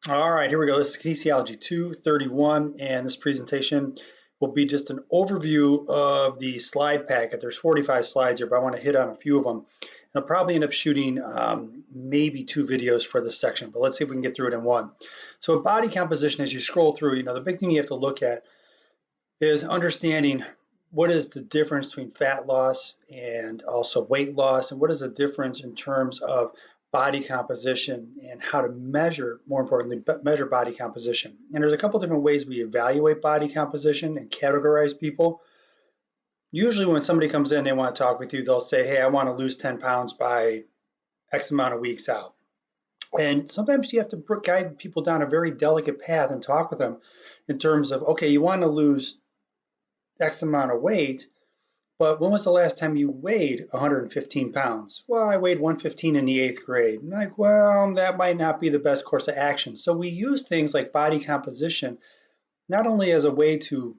All right, here we go. This is KIN231, and this presentation will be just an overview of the slide packet. There's 45 slides here, but I want to hit on a few of them. And I'll probably end up shooting maybe 2 videos for this section, but let's see if we can get through it in one. So body composition, as you scroll through, the big thing you have to look at is understanding what is the difference between fat loss and also weight loss, and what is the difference in terms of body composition and how to measure, more importantly, measure body composition. And there's a couple different ways we evaluate body composition and categorize people. Usually when somebody comes in, they want to talk with you, they'll say, hey, I want to lose 10 pounds by X amount of weeks out. And sometimes you have to guide people down a very delicate path and talk with them in terms of, okay, you want to lose X amount of weight, but when was the last time you weighed 115 pounds? Well, I weighed 115 in the 8th grade. I'm like, well, that might not be the best course of action. So we use things like body composition not only as a way to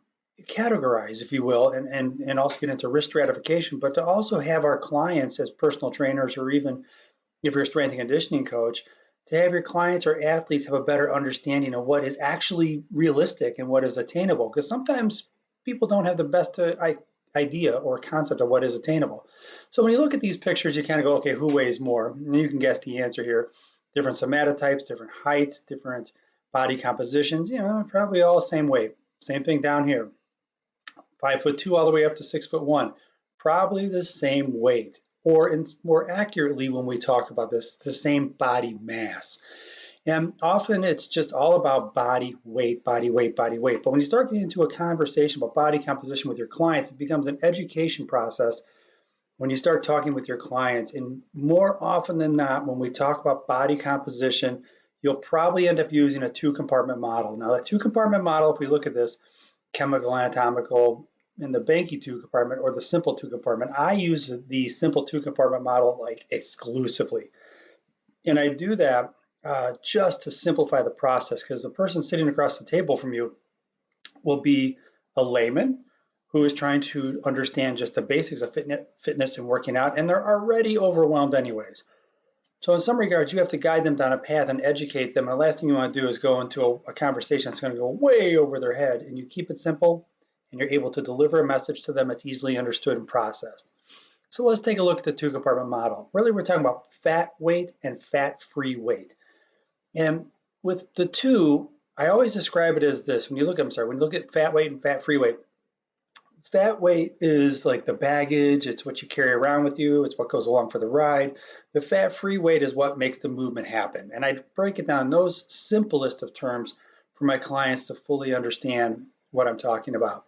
categorize, if you will, and also get into risk stratification, but to also have our clients as personal trainers, or even if you're a strength and conditioning coach, to have your clients or athletes have a better understanding of what is actually realistic and what is attainable. Because sometimes people don't have the best idea or concept of what is attainable. So when you look at these pictures, you kind of go, okay, who weighs more? And you can guess the answer here. Different somatotypes, different heights, different body compositions, probably all the same weight. Same thing down here. 5'2" all the way up to 6'1", probably the same weight. Or more accurately, when we talk about this, it's the same body mass. And often it's just all about body weight, body weight, body weight. But when you start getting into a conversation about body composition with your clients, it becomes an education process when you start talking with your clients. And more often than not, when we talk about body composition, you'll probably end up using a 2-compartment model. Now, that 2-compartment model, if we look at this, chemical, anatomical, in the Banky 2-compartment or the simple 2-compartment, I use the simple 2-compartment model like exclusively. And I do that just to simplify the process, because the person sitting across the table from you will be a layman who is trying to understand just the basics of fitness and working out, and they're already overwhelmed anyways. So in some regards, you have to guide them down a path and educate them. And the last thing you want to do is go into a conversation that's going to go way over their head. And you keep it simple, and you're able to deliver a message to them that's easily understood and processed. So let's take a look at the 2-compartment model. Really, we're talking about fat weight and fat-free weight. And with the two, I always describe it as this. When you look at fat weight and fat-free weight, fat weight is like the baggage. It's what you carry around with you. It's what goes along for the ride. The fat-free weight is what makes the movement happen. And I break it down in those simplest of terms for my clients to fully understand what I'm talking about.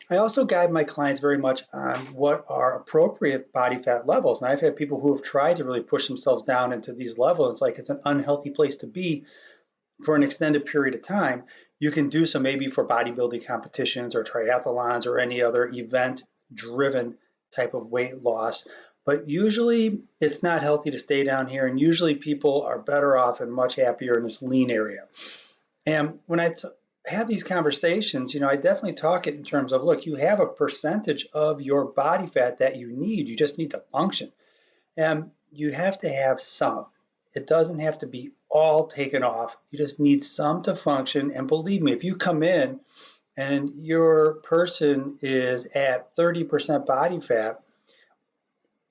I also guide my clients very much on what are appropriate body fat levels. And I've had people who have tried to really push themselves down into these levels. It's like it's an unhealthy place to be for an extended period of time. You can do so maybe for bodybuilding competitions or triathlons or any other event-driven type of weight loss. But usually it's not healthy to stay down here, and usually people are better off and much happier in this lean area. And when I have these conversations, I definitely talk it in terms of, look, you have a percentage of your body fat that you need. You just need to function. And you have to have some. It doesn't have to be all taken off. You just need some to function. And believe me, if you come in and your person is at 30% body fat,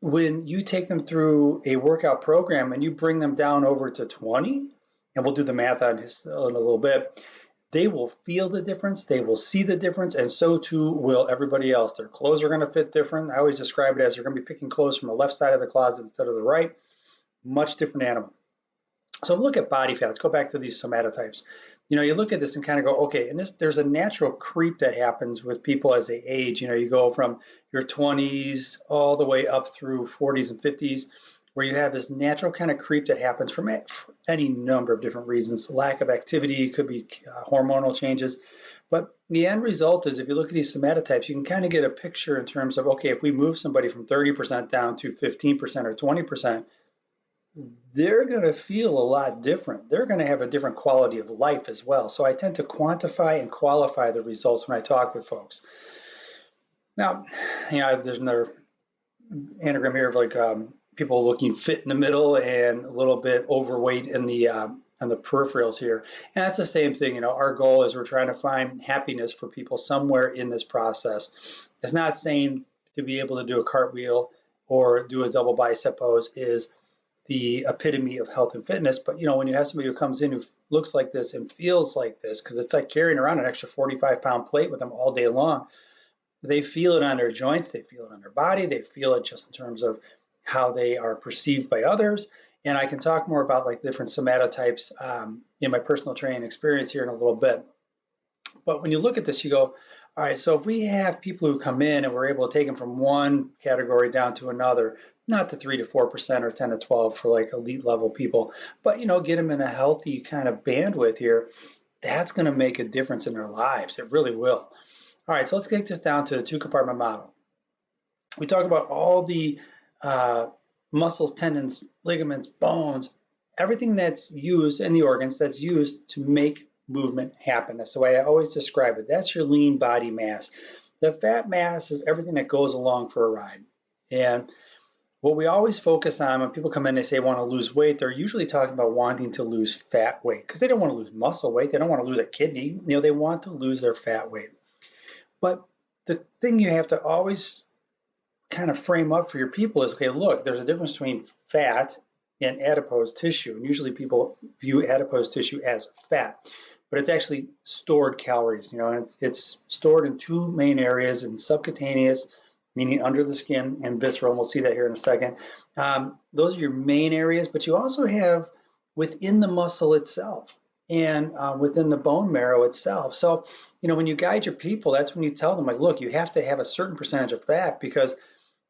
when you take them through a workout program and you bring them down over to 20, and we'll do the math on this in a little bit, they will feel the difference, they will see the difference, and so too will everybody else. Their clothes are going to fit different. I always describe it as you're going to be picking clothes from the left side of the closet instead of the right. Much different animal. So look at body fat. Let's go back to these somatotypes. You look at this and kind of go, okay, and there's a natural creep that happens with people as they age. You go from your 20s all the way up through 40s and 50s, where you have this natural kind of creep that happens from any number of different reasons. Lack of activity, could be hormonal changes. But the end result is, if you look at these somatotypes, you can kind of get a picture in terms of, okay, if we move somebody from 30% down to 15% or 20%, they're going to feel a lot different. They're going to have a different quality of life as well. So I tend to quantify and qualify the results when I talk with folks. Now, there's another anagram here of like people looking fit in the middle and a little bit overweight in the on the peripherals here. And that's the same thing, you know, our goal is we're trying to find happiness for people somewhere in this process. It's not saying to be able to do a cartwheel or do a double bicep pose is the epitome of health and fitness. But, you know, when you have somebody who comes in who looks like this and feels like this, because it's like carrying around an extra 45-pound plate with them all day long, they feel it on their joints, they feel it on their body, they feel it just in terms of how they are perceived by others. And I can talk more about like different somatotypes in my personal training experience here in a little bit. But when you look at this, you go, all right, so if we have people who come in and we're able to take them from one category down to another, not the 3 to 4% or 10 to 12 for like elite level people, but, you know, get them in a healthy kind of bandwidth here, that's going to make a difference in their lives. It really will. All right, so let's get this down to the two-compartment model. We talk about all the muscles, tendons, ligaments, bones, everything that's used in the organs that's used to make movement happen. That's the way I always describe it. That's your lean body mass. The fat mass is everything that goes along for a ride. And what we always focus on when people come in, they say want to lose weight, they're usually talking about wanting to lose fat weight because they don't want to lose muscle weight. They don't want to lose a kidney. You know, they want to lose their fat weight. But the thing you have to always kind of frame up for your people is, okay, look, there's a difference between fat and adipose tissue. And usually people view adipose tissue as fat, but it's actually stored calories. You know, it's stored in two main areas, in subcutaneous, meaning under the skin, and visceral, and we'll see that here in a second. Those are your main areas, but you also have within the muscle itself and within the bone marrow itself. So, you know, when you guide your people, that's when you tell them, like, look, you have to have a certain percentage of fat because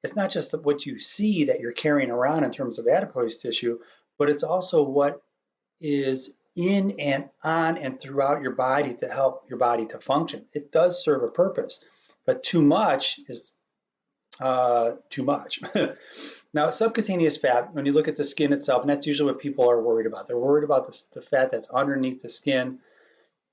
it's not just what you see that you're carrying around in terms of adipose tissue, but it's also what is in and on and throughout your body to help your body to function. It does serve a purpose, but too much is too much. Now, subcutaneous fat, when you look at the skin itself, and that's usually what people are worried about. They're worried about the fat that's underneath the skin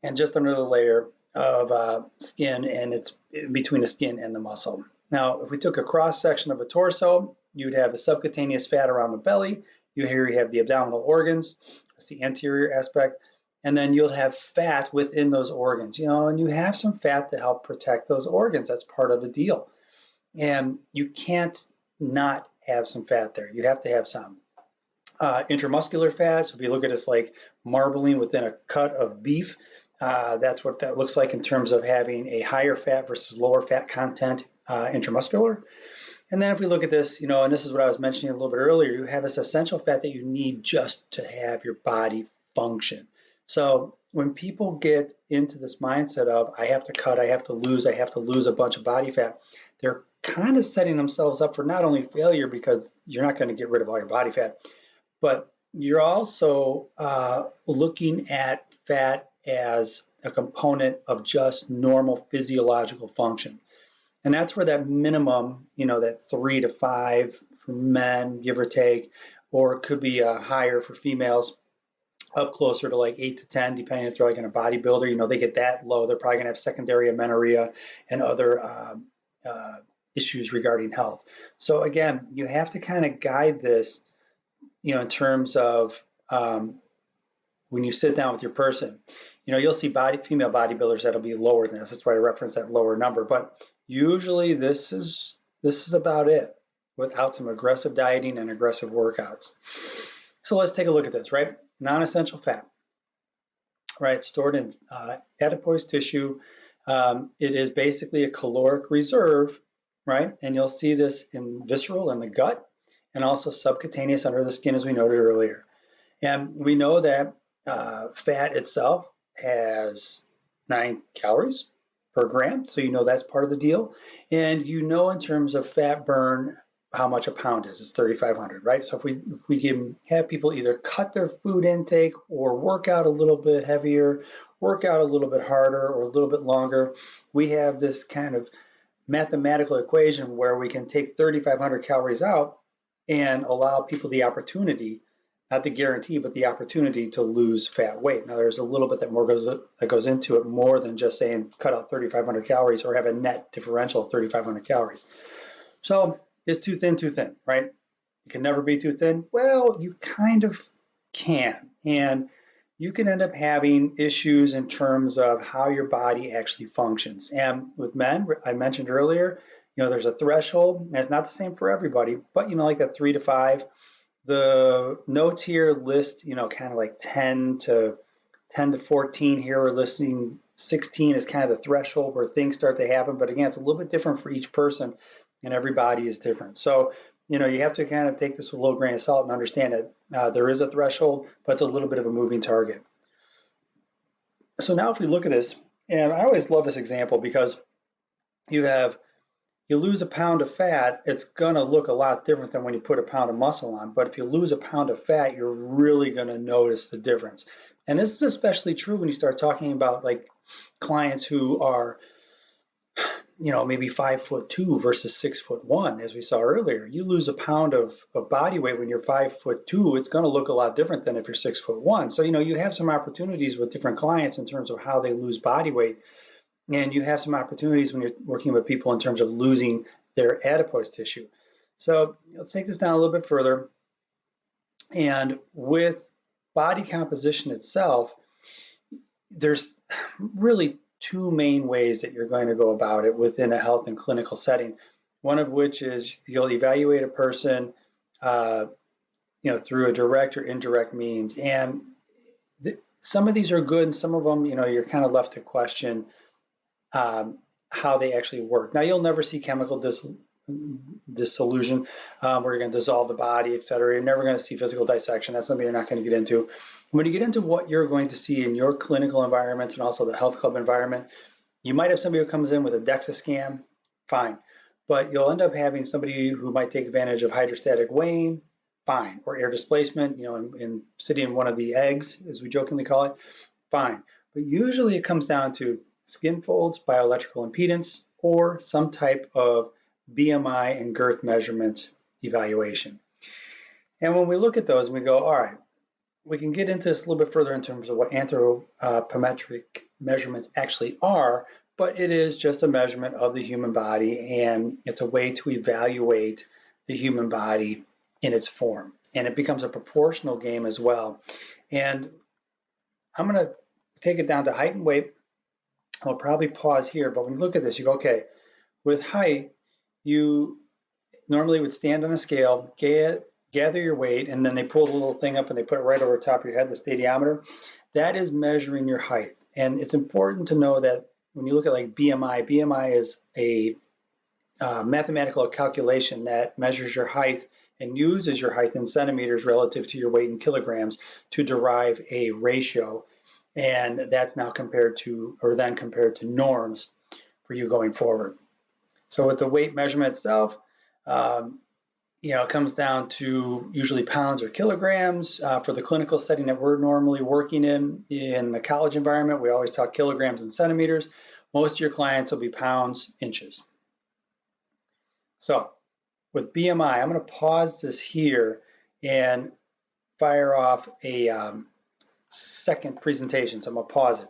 and just under the layer of skin, and it's in between the skin and the muscle. Now, if we took a cross section of a torso, you'd have the subcutaneous fat around the belly. You have the abdominal organs. That's the anterior aspect. And then you'll have fat within those organs, you know, and you have some fat to help protect those organs. That's part of the deal. And you can't not have some fat there. You have to have some. Intramuscular fat, so if you look at it like marbling within a cut of beef, that's what that looks like in terms of having a higher fat versus lower fat content intramuscular. And then if we look at this, you know, and this is what I was mentioning a little bit earlier, you have this essential fat that you need just to have your body function. So when people get into this mindset of I have to cut, I have to lose a bunch of body fat, they're kind of setting themselves up for not only failure because you're not going to get rid of all your body fat, but you're also looking at fat as a component of just normal physiological function. And that's where that minimum, you know, that 3 to 5 for men, give or take, or it could be higher for females, up closer to like 8 to 10, depending if they're like in a bodybuilder, you know, they get that low, they're probably going to have secondary amenorrhea and other issues regarding health. So again, you have to kind of guide this, you know, in terms of when you sit down with your person. You know, you'll see female bodybuilders that'll be lower than this. That's why I reference that lower number. But usually this is about it without some aggressive dieting and aggressive workouts. So let's take a look at this, right? Non-essential fat, right? Stored in adipose tissue. It is basically a caloric reserve, right? And you'll see this in visceral in the gut and also subcutaneous under the skin, as we noted earlier. And we know that fat itself has 9 calories per gram, so you know that's part of the deal. And you know in terms of fat burn how much a pound is. It's 3,500, right? So if we can have people either cut their food intake or work out a little bit heavier, work out a little bit harder or a little bit longer, we have this kind of mathematical equation where we can take 3,500 calories out and allow people the opportunity, not the guarantee, but the opportunity to lose fat weight. Now, there's a little bit that goes into it more than just saying cut out 3,500 calories or have a net differential of 3,500 calories. So is too thin, right? You can never be too thin. Well, you kind of can. And you can end up having issues in terms of how your body actually functions. And with men, I mentioned earlier, there's a threshold, and it's not the same for everybody, but like that 3 to 5. The notes here list, kind of like 10 to 14 here. We're listing 16 is kind of the threshold where things start to happen. But again, it's a little bit different for each person, and everybody is different. So, you have to kind of take this with a little grain of salt and understand that there is a threshold, but it's a little bit of a moving target. So now if we look at this, and I always love this example because you lose a pound of fat, it's going to look a lot different than when you put a pound of muscle on. But if you lose a pound of fat, you're really going to notice the difference. And this is especially true when you start talking about like clients who are, maybe 5'2" versus 6'1", as we saw earlier. You lose a pound of body weight when you're 5'2", it's going to look a lot different than if you're 6'1". So, you have some opportunities with different clients in terms of how they lose body weight. And you have some opportunities when you're working with people in terms of losing their adipose tissue. So let's take this down a little bit further. And with body composition itself, there's really two main ways that you're going to go about it within a health and clinical setting. One of which is you'll evaluate a person, through a direct or indirect means. And some of these are good, and some of them, you're kind of left to question how they actually work. Now, you'll never see chemical dissolution where you're going to dissolve the body, et cetera. You're never going to see physical dissection. That's something you're not going to get into. When you get into what you're going to see in your clinical environments and also the health club environment, you might have somebody who comes in with a DEXA scan, fine. But you'll end up having somebody who might take advantage of hydrostatic weighing, fine, or air displacement, in sitting in one of the eggs, as we jokingly call it, fine. But usually it comes down to skin folds, bioelectrical impedance, or some type of BMI and girth measurement evaluation. And when we look at those and we go, all right, we can get into this a little bit further in terms of what anthropometric measurements actually are, but it is just a measurement of the human body, and it's a way to evaluate the human body in its form. And it becomes a proportional game as well. And I'm going to take it down to height and weight. I'll probably pause here, but when you look at this, you go, okay, with height, you normally would stand on a scale, gather your weight, and then they pull the little thing up and they put it right over top of your head, the stadiometer. That is measuring your height. And it's important to know that when you look at like BMI is a mathematical calculation that measures your height and uses your height in centimeters relative to your weight in kilograms to derive a ratio. And that's now compared to norms for you going forward. So with the weight measurement itself, it comes down to usually pounds or kilograms. For the clinical setting that we're normally working in the college environment, we always talk kilograms and centimeters. Most of your clients will be pounds, inches. So with BMI, I'm going to pause this here and fire off a second presentation. So I'm going to pause it.